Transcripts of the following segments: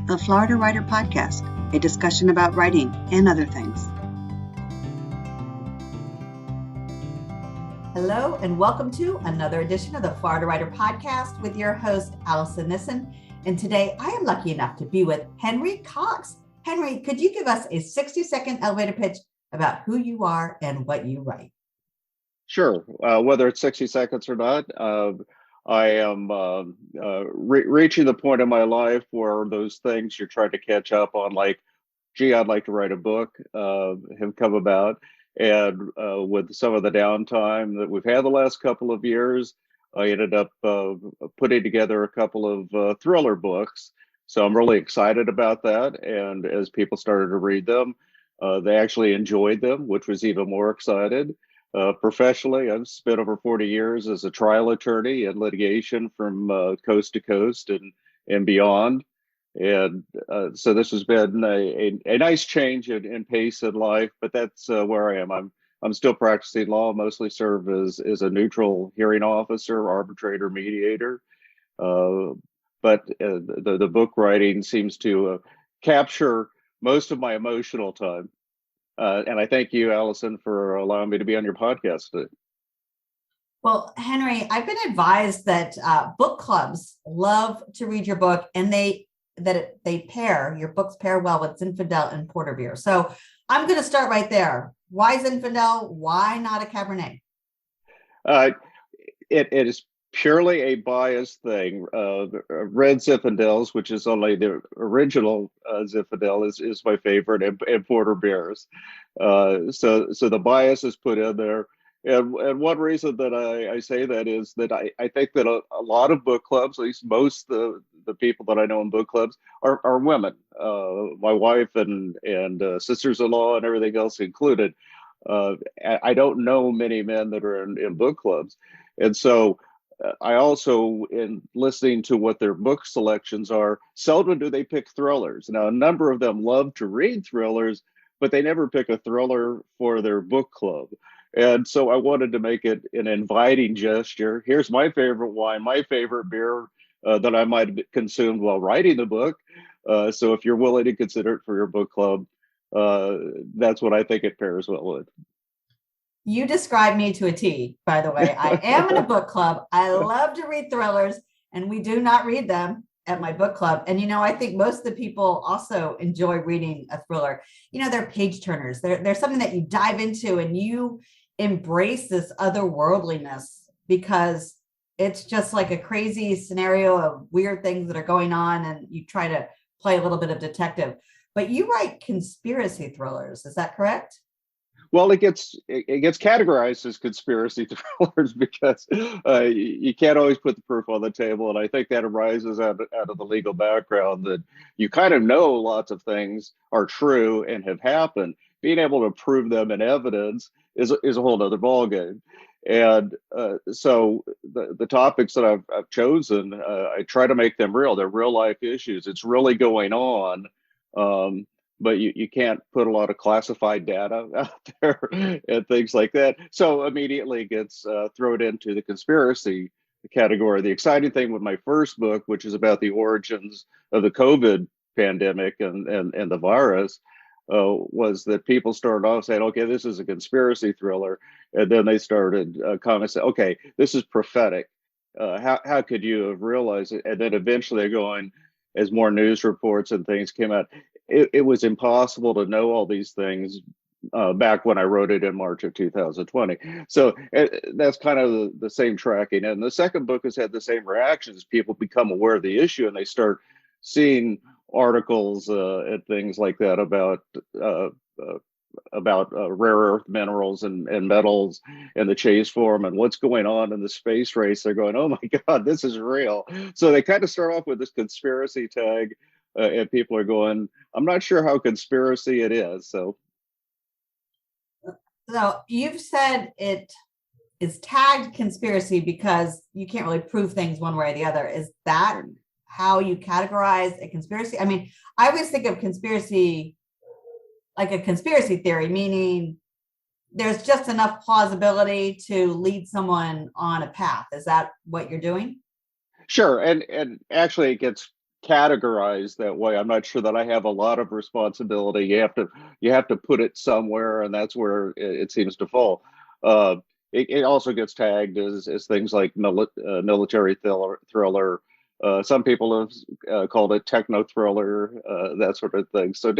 the Florida Writer Podcast, a discussion about writing and other things. Hello, and welcome to another edition of the Florida Writer Podcast with your host, Allison Nissen. And today I am lucky enough to be with Henry Cox. Henry, could you give us a 60-second elevator pitch about who you are and what you write? Sure. Whether it's 60 seconds or not, I am reaching the point in my life where those things you're trying to catch up on, like, gee, I'd like to write a book, have come about. And with some of the downtime that we've had the last couple of years, I ended up putting together a couple of thriller books. So I'm really excited about that. And as people started to read them, they actually enjoyed them, which was even more excited. Professionally, I've spent over 40 years as a trial attorney in litigation from coast to coast and beyond. And so this has been a nice change in pace in life, but that's where I am. I'm still practicing law, mostly serve as a neutral hearing officer, arbitrator, mediator. But the book writing seems to capture most of my emotional time. And I thank you, Allison, for allowing me to be on your podcast today. Well, Henry, I've been advised that book clubs love to read your book, and your books pair well with Zinfandel and Porterbeer. So I'm going to start right there. Why Zinfandel? Why not a Cabernet? It is purely a biased thing. Red Zinfandels, which is only the original Zinfandel, is my favorite, and Porterbeers. So the bias is put in there. And one reason that I say that is that I think that a lot of book clubs, at least most the people that I know in book clubs, are women. My wife and sisters-in-law and everything else included. I don't know many men that are in book clubs. And so I also, in listening to what their book selections are, seldom do they pick thrillers. Now, a number of them love to read thrillers, but they never pick a thriller for their book club. And so I wanted to make it an inviting gesture. Here's my favorite wine, my favorite beer that I might have consumed while writing the book. So if you're willing to consider it for your book club, that's what I think it pairs well with. You described me to a T, by the way. I am in a book club. I love to read thrillers, and we do not read them at my book club. And, I think most of the people also enjoy reading a thriller. They're page turners. They're something that you dive into and you embrace this otherworldliness, because it's just like a crazy scenario of weird things that are going on, and you try to play a little bit of detective. But you write conspiracy thrillers. Is that correct? Well, it gets categorized as conspiracy thrillers because you can't always put the proof on the table, and I think that arises out of the legal background that you kind of know lots of things are true and have happened. Being able to prove them in evidence is a whole other ballgame. And so the topics that I've chosen, I try to make them real. They're real life issues. It's really going on. But you can't put a lot of classified data out there and things like that. So immediately it gets thrown into the conspiracy category. The exciting thing with my first book, which is about the origins of the COVID pandemic and the virus, was that people started off saying, okay, this is a conspiracy thriller. And then they started comments saying, okay, this is prophetic. How could you have realized it? And then eventually they're going, as more news reports and things came out, it was impossible to know all these things back when I wrote it in March of 2020. So that's kind of the same tracking. And the second book has had the same reactions. People become aware of the issue and they start seeing articles and things like that about rare earth minerals and metals and the chase for them and what's going on in the space race. They're going, oh my God, this is real. So they kind of start off with this conspiracy tag, and people are going, I'm not sure how conspiracy it is. So you've said it is tagged conspiracy because you can't really prove things one way or the other. Is that how you categorize a conspiracy? I mean, I always think of conspiracy like a conspiracy theory, meaning there's just enough plausibility to lead someone on a path. Is that what you're doing? Sure. And actually it gets categorize that way. I'm not sure that I have a lot of responsibility. You have to put it somewhere, and that's where it seems to fall. Uh, it also gets tagged as things like military thriller. Some people have called it techno thriller, that sort of thing. So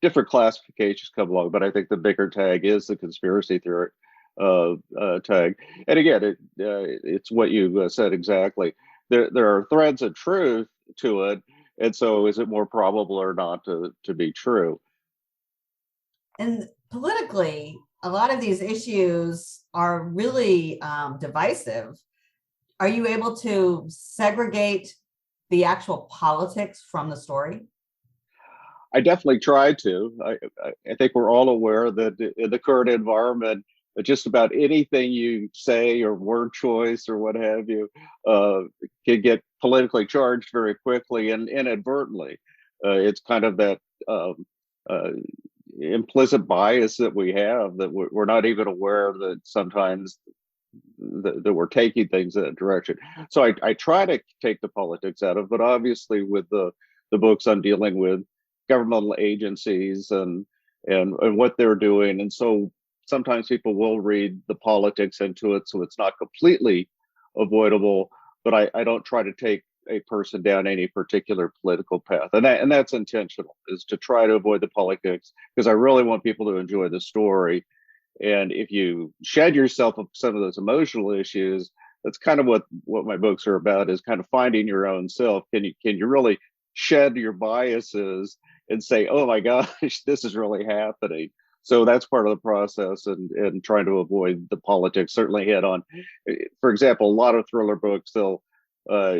different classifications come along, but I think the bigger tag is the conspiracy theory tag. And again, it's what you said exactly. There are threads of truth to it, and so is it more probable or not to be true? And politically, a lot of these issues are really divisive. Are you able to segregate the actual politics from the story? I definitely try to. I think we're all aware that in the current environment, that just about anything you say or word choice or what have you can get politically charged very quickly and inadvertently. It's kind of that uh, implicit bias that we have that we're not even aware that sometimes that we're taking things in that direction. So I try to take the politics out of, but obviously with the books I'm dealing with governmental agencies and what they're doing, and so sometimes people will read the politics into it, so it's not completely avoidable. But I don't try to take a person down any particular political path, and that's intentional, is to try to avoid the politics because I really want people to enjoy the story. And if you shed yourself of some of those emotional issues, that's kind of what my books are about, is kind of finding your own self. Can you really shed your biases and say, oh my gosh, this is really happening? So that's part of the process, and trying to avoid the politics, certainly head on. For example, a lot of thriller books, they'll uh,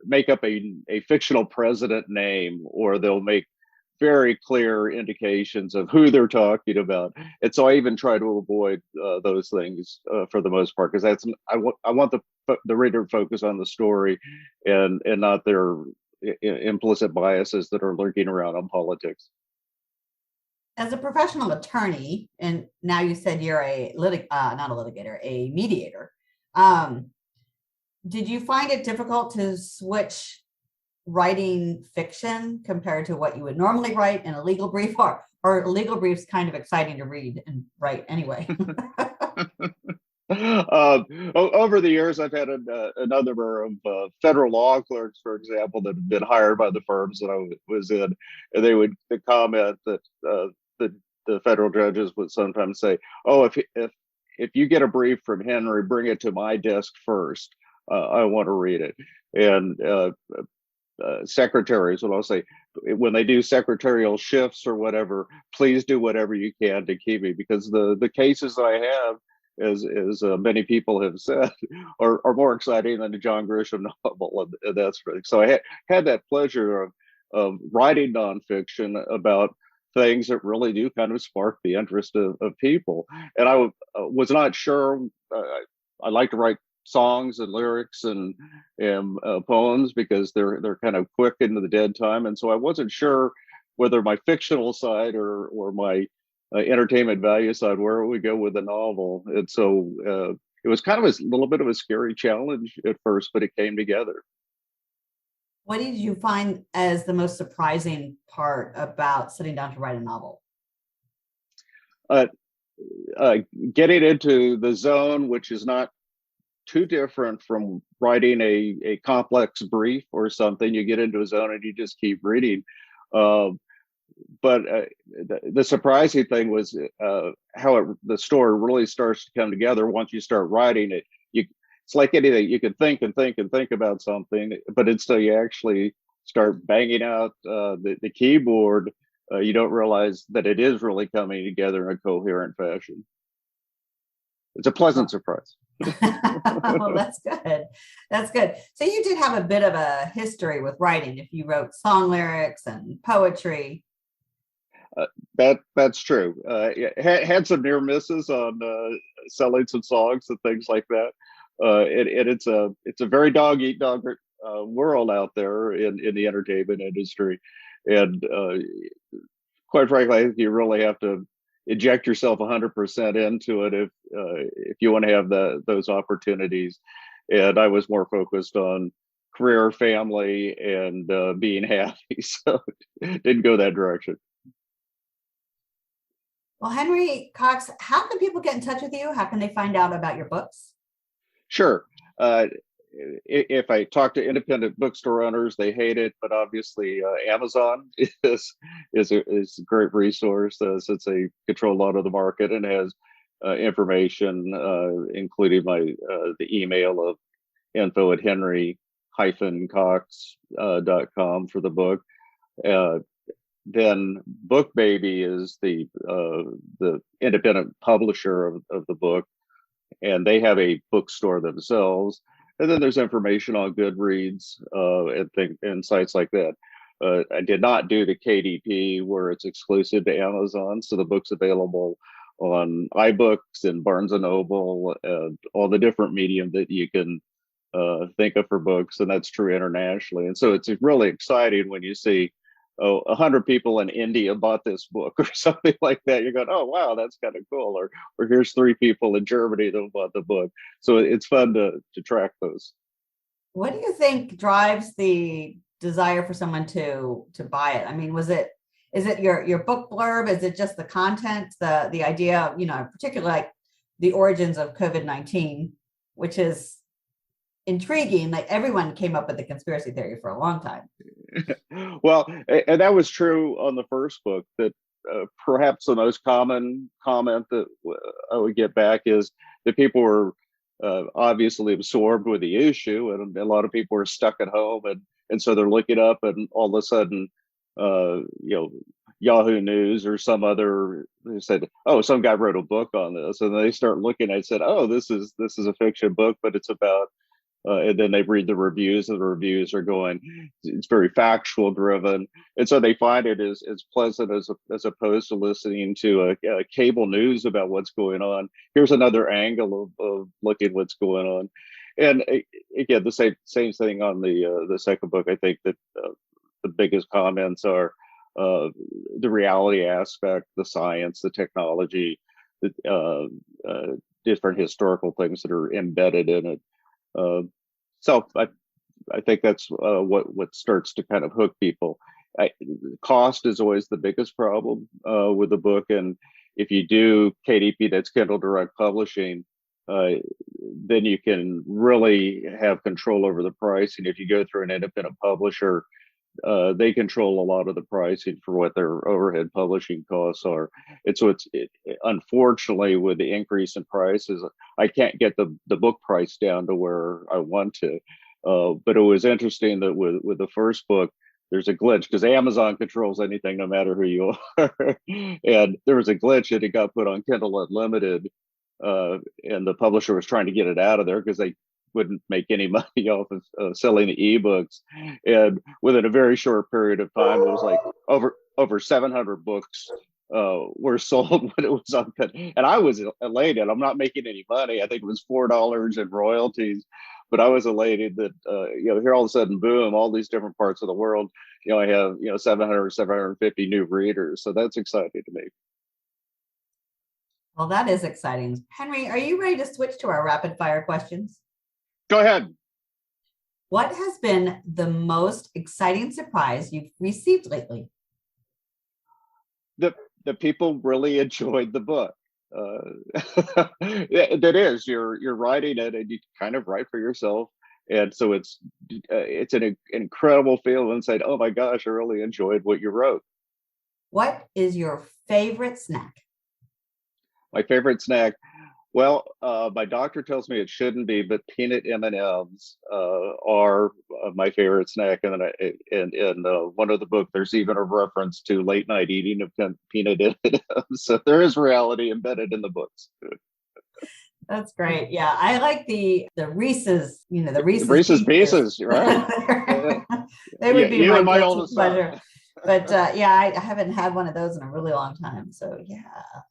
make up a fictional president name, or they'll make very clear indications of who they're talking about. And so I even try to avoid those things for the most part, because I want the reader to focus on the story and not their implicit biases that are lurking around on politics. As a professional attorney, and now you said you're not a litigator, a mediator. Um, did you find it difficult to switch writing fiction compared to what you would normally write in a legal brief, or a legal brief's kind of exciting to read and write anyway? Over the years, I've had a number of federal law clerks, for example, that have been hired by the firms that I was in, and they would comment that the federal judges would sometimes say, "Oh, if you get a brief from Henry, bring it to my desk first. I want to read it." And secretaries would also say, when they do secretarial shifts or whatever, please do whatever you can to keep me, because the cases that I have, as many people have said, are more exciting than a John Grisham novel, and that's really. So I had that pleasure of writing nonfiction about things that really do kind of spark the interest of people. And I was not sure. I like to write songs and lyrics and poems because they're kind of quick into the dead time, and so I wasn't sure whether my fictional side or my entertainment value side, where it would go with the novel. And so it was kind of a little bit of a scary challenge at first, but it came together. What did you find as the most surprising part about sitting down to write a novel? uh, Getting into the zone, which is not too different from writing a complex brief or something. You get into a zone and you just keep reading. Uh, but the surprising thing was how the story really starts to come together once you start writing it. It's like anything, you can think and think and think about something, but until you actually start banging out the keyboard, you don't realize that it is really coming together in a coherent fashion. It's a pleasant surprise. Oh, that's good. That's good. So you did have a bit of a history with writing, if you wrote song lyrics and poetry. That's true. Had some near misses on selling some songs and things like that. It's a very dog eat dog world out there in the entertainment industry, and quite frankly, I think you really have to inject yourself 100% into it if you want to have those opportunities. And I was more focused on career, family, and being happy. So didn't go that direction. Well, Henry Cox, how can people get in touch with you? How can they find out about your books? Sure. If I talk to independent bookstore owners, they hate it, but obviously Amazon is a great resource since they control a lot of the market and has information, including the email of info@henry-cox.com for the book. Then Book Baby is the independent publisher of the book, and they have a bookstore themselves. And then there's information on Goodreads and sites like that. I did not do the KDP where it's exclusive to Amazon, so the book's available on iBooks and Barnes and Noble, all the different medium that you can think of for books, and that's true internationally. And so it's really exciting when you see 100 people in India bought this book or something like that. You're going, oh, wow, that's kind of cool. Or here's 3 people in Germany that bought the book. So it's fun to track those. What do you think drives the desire for someone to buy it? I mean, is it your book blurb? Is it just the content, the idea, particularly like the origins of COVID-19, which is intriguing? Like everyone came up with the conspiracy theory for a long time. Well, and that was true on the first book, that perhaps the most common comment that I would get back is that people were obviously absorbed with the issue, and a lot of people were stuck at home, and so they're looking up, and all of a sudden, Yahoo News or some other said, "Oh, some guy wrote a book on this," and they start looking. I said, "Oh, this is a fiction book, but it's about." And then they read the reviews, and the reviews are going, it's very factual driven. And so they find it as pleasant as opposed to listening to a cable news about what's going on. Here's another angle of looking what's going on. And again, the same thing on the second book. I think that the biggest comments are the reality aspect, the science, the technology, the different historical things that are embedded in it. So I think that's what starts to kind of hook people. Cost is always the biggest problem with the book, and if you do KDP, that's Kindle Direct Publishing, then you can really have control over the pricing. If you go through an independent publisher, they control a lot of the pricing for what their overhead publishing costs are. And so unfortunately, with the increase in prices, I can't get the book price down to where I want to. But it was interesting that with the first book, there's a glitch because Amazon controls anything, no matter who you are. And there was a glitch that it got put on Kindle Unlimited, and the publisher was trying to get it out of there because they wouldn't make any money off of selling the ebooks. And within a very short period of time, it was like over 700 books were sold when it was on. And I was elated. I'm not making any money. I think it was $4 in royalties, but I was elated that here all of a sudden, boom, all these different parts of the world, I have 700 750 new readers. So that's exciting to me. Well, that is exciting. Henry, are you ready to switch to our rapid fire questions? Go ahead. What has been the most exciting surprise you've received lately? The people really enjoyed the book. That is, you're writing it, and you kind of write for yourself, and so it's an incredible feeling inside. Oh my gosh, I really enjoyed what you wrote. What is your favorite snack? My favorite snack. Well, my doctor tells me it shouldn't be, but peanut M&Ms are my favorite snack. And then in one of the book, there's even a reference to late night eating of peanut M&Ms. So there is reality embedded in the books. That's great. Yeah, I like the Reese's. The Reeses Pieces, right? They would be my oldest pleasure. But I haven't had one of those in a really long time. So yeah,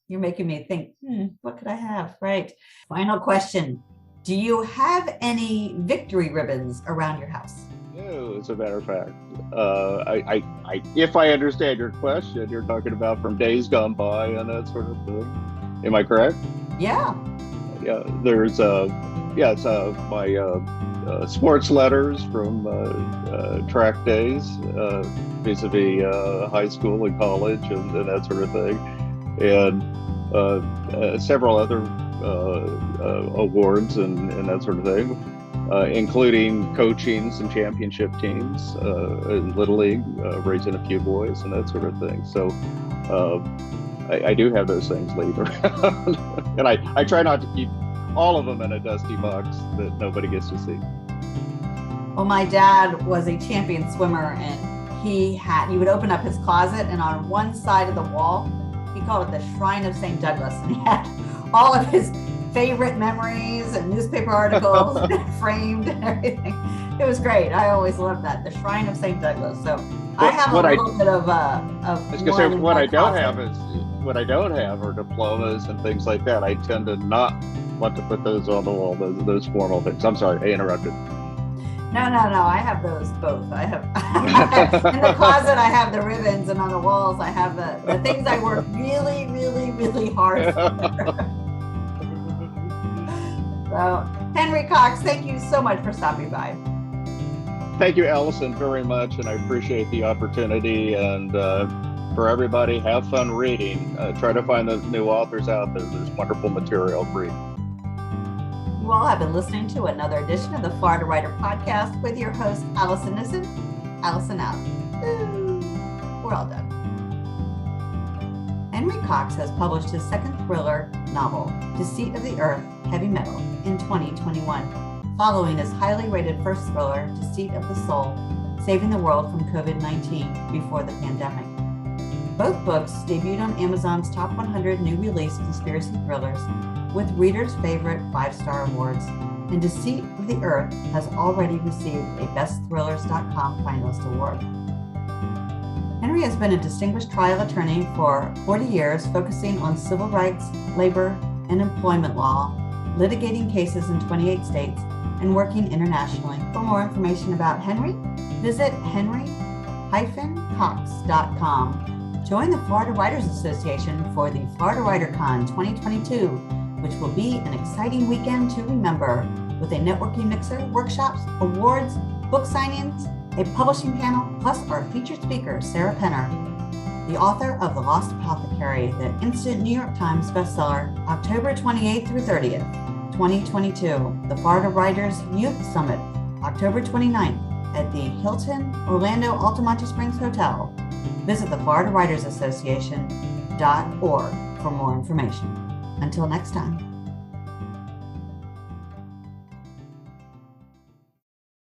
you're making me think, what could I have? Right. Final question. Do you have any victory ribbons around your house? No, as a matter of fact. If I understand your question, you're talking about from days gone by and that sort of thing. Am I correct? Yeah. Yeah, there's it's my sports letters from track days, vis-a-vis high school and college and that sort of thing, and several other awards and that sort of thing, including coaching some championship teams in Little League, raising a few boys and that sort of thing. So I do have those things laid around, and I try not to keep all of them in a dusty box that nobody gets to see. Well, my dad was a champion swimmer, and he would open up his closet, and on one side of the wall, he called it the Shrine of St. Douglas, and he had all of his favorite memories and newspaper articles framed and everything. It was great. I always loved that, the Shrine of St. Douglas. So I have a little bit of what I don't have are diplomas and things like that. I tend to not want to put those on the wall, those formal things. I'm sorry, I interrupted. No. I have those both. I have in the closet. I have the ribbons, and on the walls, I have the things I work really, really, really hard for. So, Henry Cox, thank you so much for stopping by. Thank you, Allison, very much, and I appreciate the opportunity. And for everybody, have fun reading. Try to find the new authors out there. There's wonderful material to read. You all have been listening to another edition of the Florida Writer Podcast with your host, Allison Nissen. Allison out. Ooh, we're all done. Henry Cox has published his second thriller novel, Deceit of the Earth, Heavy Metal, in 2021, following his highly rated first thriller, Deceit of the Soul, Saving the World from COVID-19 before the pandemic. Both books debuted on Amazon's Top 100 New Release Conspiracy Thrillers with readers' favorite 5-star awards, and Deceit of the Earth has already received a BestThrillers.com finalist award. Henry has been a distinguished trial attorney for 40 years, focusing on civil rights, labor, and employment law, litigating cases in 28 states, and working internationally. For more information about Henry, visit henry-cox.com. Join the Florida Writers Association for the Florida WriterCon 2022, which will be an exciting weekend to remember, with a networking mixer, workshops, awards, book signings, a publishing panel, plus our featured speaker, Sarah Penner, the author of The Lost Apothecary, the instant New York Times bestseller, October 28th through 30th, 2022. The Florida Writers Youth Summit, October 29th at the Hilton Orlando Altamonte Springs Hotel. Visit the Florida Writers Association.org for more information. Until next time.